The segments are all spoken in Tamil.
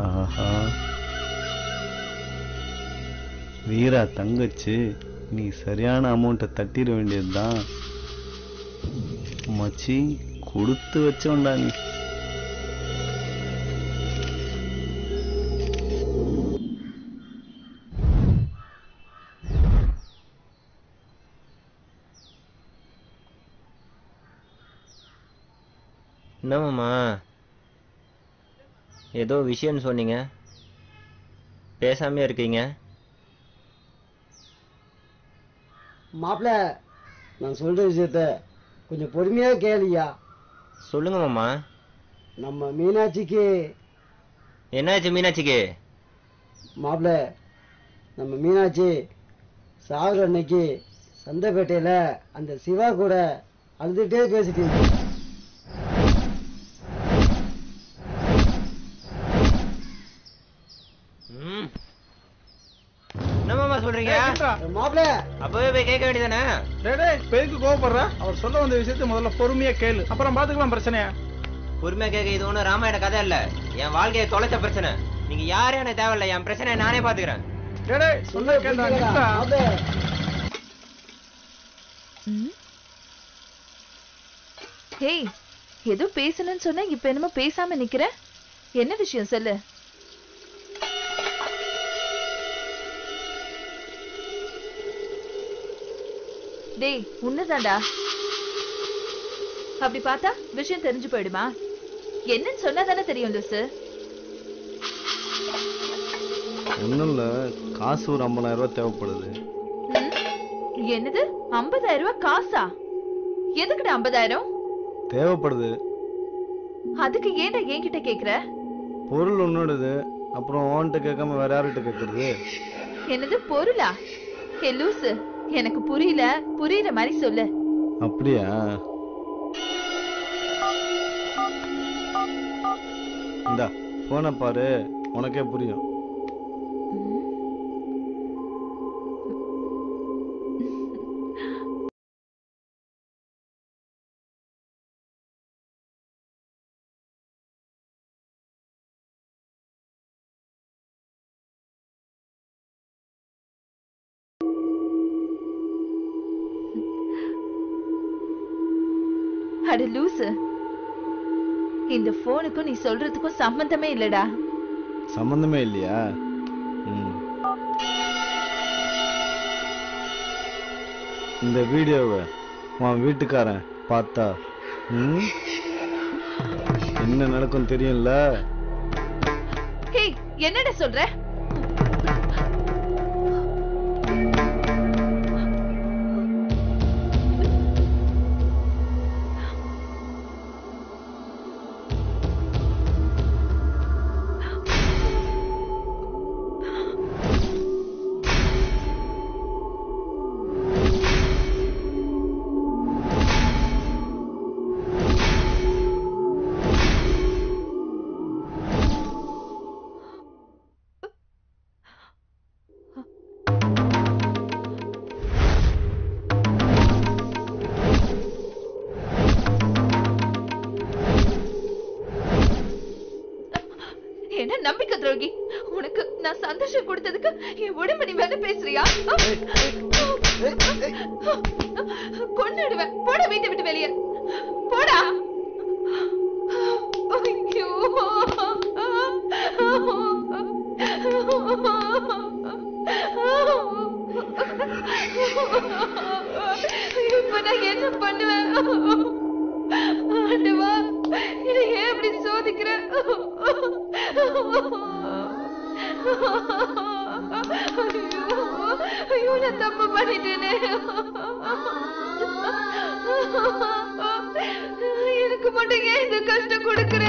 ஆஹா, வீரா தங்கச்சி, நீ சரியான அமௌண்ட்டை தட்டிட வேண்டியதுதான். மச்சி, கொடுத்து வச்சோண்டா நீ. என்னம்மா ஏதோ விஷயம்னு சொன்னீங்க, பேசாமே இருக்கீங்க? மாப்பிள்ள, நான் சொல்ற விஷயத்த கொஞ்சம் பொறுமையா கேளியா. சொல்லுங்க மாமா. நம்ம மீனாட்சிக்கு. என்னாச்சு மீனாட்சிக்கு? மாப்பிள்ள, நம்ம மீனாட்சி சாகுற அன்னைக்கு சந்தைப்பேட்டையில அந்த சிவா கூட அழுதுகிட்டே பேசிட்டு என்னமாமா சொல்றீங்க? மாப்பிள்ள, அப்பவே போய் கேட்க வேண்டியதானே? பேருக்கு கோவப்படுற? அவர் சொல்ல வந்த விஷயத்தை முதல்ல பொறுமையா கேளு, அப்புறம் பாத்துக்கலாம் பிரச்சனையா. பொறுமையா கேட்க இது ஒன்றும் ராமாயண கதை இல்ல, என் வாழ்க்கையை தொலைச்ச பிரச்சனை. நீங்க யாரும் எனக்கு தேவையில்ல, என் பிரச்சனையை நானே பாத்துக்கிறேன். சொன்ன கேட்டா. ஹேய், ஏதோ பேசணும்னு சொன்ன, இப்ப என்னமோ பேசாம நிக்கிற. என்ன விஷயம் சொல்லு. டேய், உன்னதாண்டா. அப்படி பார்த்தா விஷயம் தெரிஞ்சு போயிடுமா? என்னன்னு சொன்னாதானே தெரியும் லூசு. ஒன்றும் இல்லை, காசு ஒரு 50,000 ரூபாய் தேவைப்படுது. என்னது 50,000 ரூபாய் காசா? எதுக்குடா 50,000 தேவைப்படுது? அதுக்கு ஏன்டா என்கிட்ட கேக்குற? பொருள் உன்னோடது, அப்புறம் ஓன்ட்ட கேட்காம வேற யார்கிட்ட கேட்கறது? என்னது பொருளா? ஹே லூசு, எனக்கு புரியல, புரியுற மாதிரி சொல்லு. அப்படியா? இந்தா போன பாரு, உனக்கே புரியும். அட லூசு, இந்த போனுக்கும் நீ சொல்றதுக்கும் சம்பந்தமே இல்லடா. சம்பந்தமே இல்லையா? இந்த வீடியோவை உன் வீட்டுக்காரன் பார்த்தா என்ன நடக்கும் தெரியும்ல? ஹே, என்னடா சொல்ற? என்ன நம்பிக்கை துரோகி? உனக்கு நான் சந்தோஷம் கொடுத்ததுக்கு என் உடம்பு நீ வேலை பேசுறியா? கொன்னுடுவேன். போட, வீட்டை விட்டு வெளியே போடா. ஐயோ, இப்ப நான் என்ன பண்ணுவேன்? ஆண்டவா, இதை ஏன் இப்படி சோதிக்கிற? ஐயோ, நான் தப்பு பண்ணிட்டேனே. எனக்கு மட்டும் ஏன் இந்த கஷ்டம் கொடுக்கிற?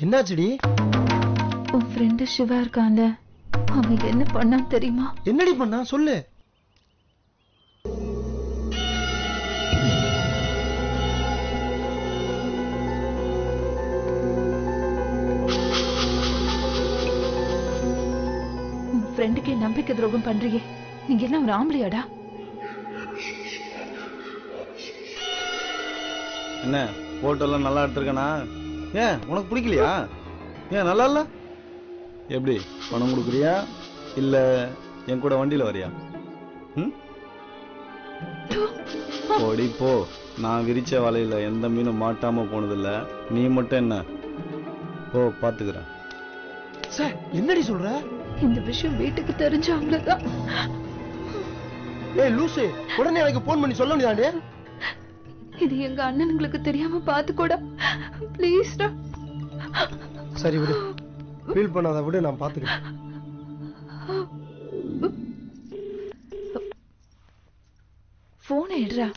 என்னாச்சுடி? உன் ஃப்ரெண்டு சிவா இருக்கான்ல, அவன் என்ன பண்ணான் தெரியுமா? என்னடி பண்ணா சொல்லு. ஃப்ரெண்டுக்கே நம்பிக்கை துரோகம் பண்றியே, நீங்க என்ன ஒரு ஆம்பளையாடா? என்ன போட்டோலாம் நல்லா எடுத்திருக்கனா? ஏன் உனக்கு பிடிக்கலையா? ஏன் நல்லா இல்ல? எப்படி பணம் கொடுக்குறியா இல்ல என் கூட வண்டியில வரியா? ஓடி போ. நான் விரிச்ச வலையில எந்த மீனும் மாட்டாம போனதில்ல. நீ மட்டும் என்ன போ, பாத்துக்கிறேன். சார் என்னடி சொல்ற? இந்த விஷயம் வீட்டுக்கு தெரிஞ்ச அவ்வளவுதான். ஏய் லூசு, உடனே எனக்கு போன் பண்ணி சொல்ல முடியாதே. இது எங்க அண்ணனுங்களுக்கு தெரியாம பாத்துக்கோடா ப்ளீஸ்டா. சரி விடு, ஃபீல் பண்ணாத விடு, நான் பாத்துக்கிறேன். போனை எடுறா.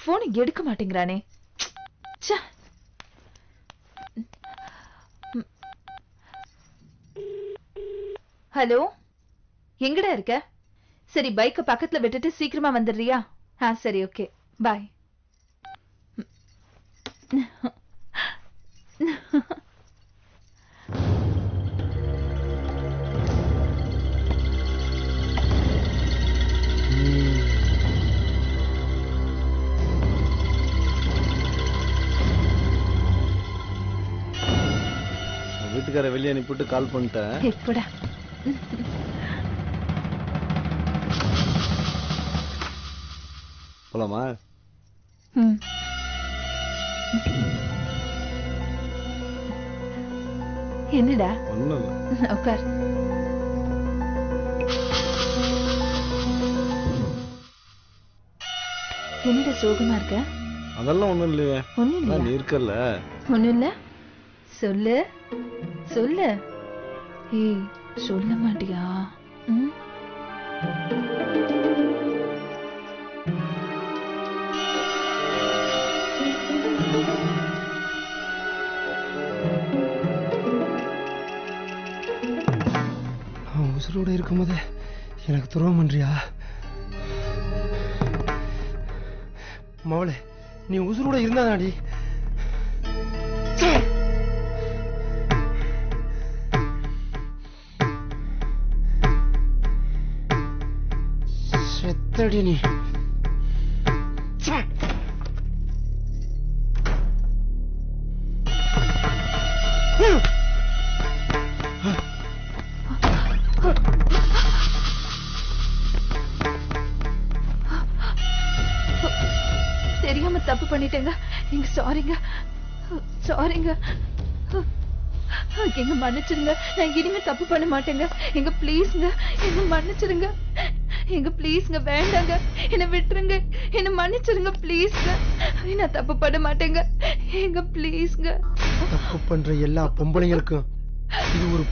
போனை எடுக்க மாட்டேங்கிறானே. ஹலோ, எங்கடா இருக்க? சரி, பைக்க பக்கத்துல விட்டுட்டு சீக்கிரமா வந்துடுறியா? சரி, ஓகே, பாய். வீட்டுக்கார வெளியே அனுப்பிட்டு கால் பண்ணிட்டேன். எப்படா? போலாமா? என்னடா? ஒண்ணும் இல்ல, உட்கார். என்னடா சோகமா இருக்க? அதெல்லாம் ஒண்ணும் இல்லையே. ஒண்ணும் இல்ல. நீ இருக்கல்ல. ஒண்ணும் இல்ல. சொல்லு சொல்லு. ஏய், சொல்ல மாட்டியா? நான் உசுரோட இருக்கும்போது எனக்கு துரோகம் பண்றியா? மவளே, நீ உசுரோட இருந்தாதாடி. செத்தடி நீ. தெரியாம தப்பு பண்ணிட்டேங்க. எங்க சாரிங்க, சாரிங்க. எங்க மன்னிச்சிருங்க. நான் இனிமே தப்பு பண்ண மாட்டேங்க. எங்க ப்ளீஸ்ங்க, என்ன மன்னிச்சிருங்க. எங்க ப்ளீஸ்ங்க, வேண்டாங்க, என்ன விட்டுருங்க, என்ன மன்னிச்சிருங்க ப்ளீஸ்ங்க. நான் தப்பு பண்ண மாட்டேங்க. எங்க ப்ளீஸ்ங்க. தப்பு பண்ற எல்லா பொம்பளைங்களுக்கும் இது ஒரு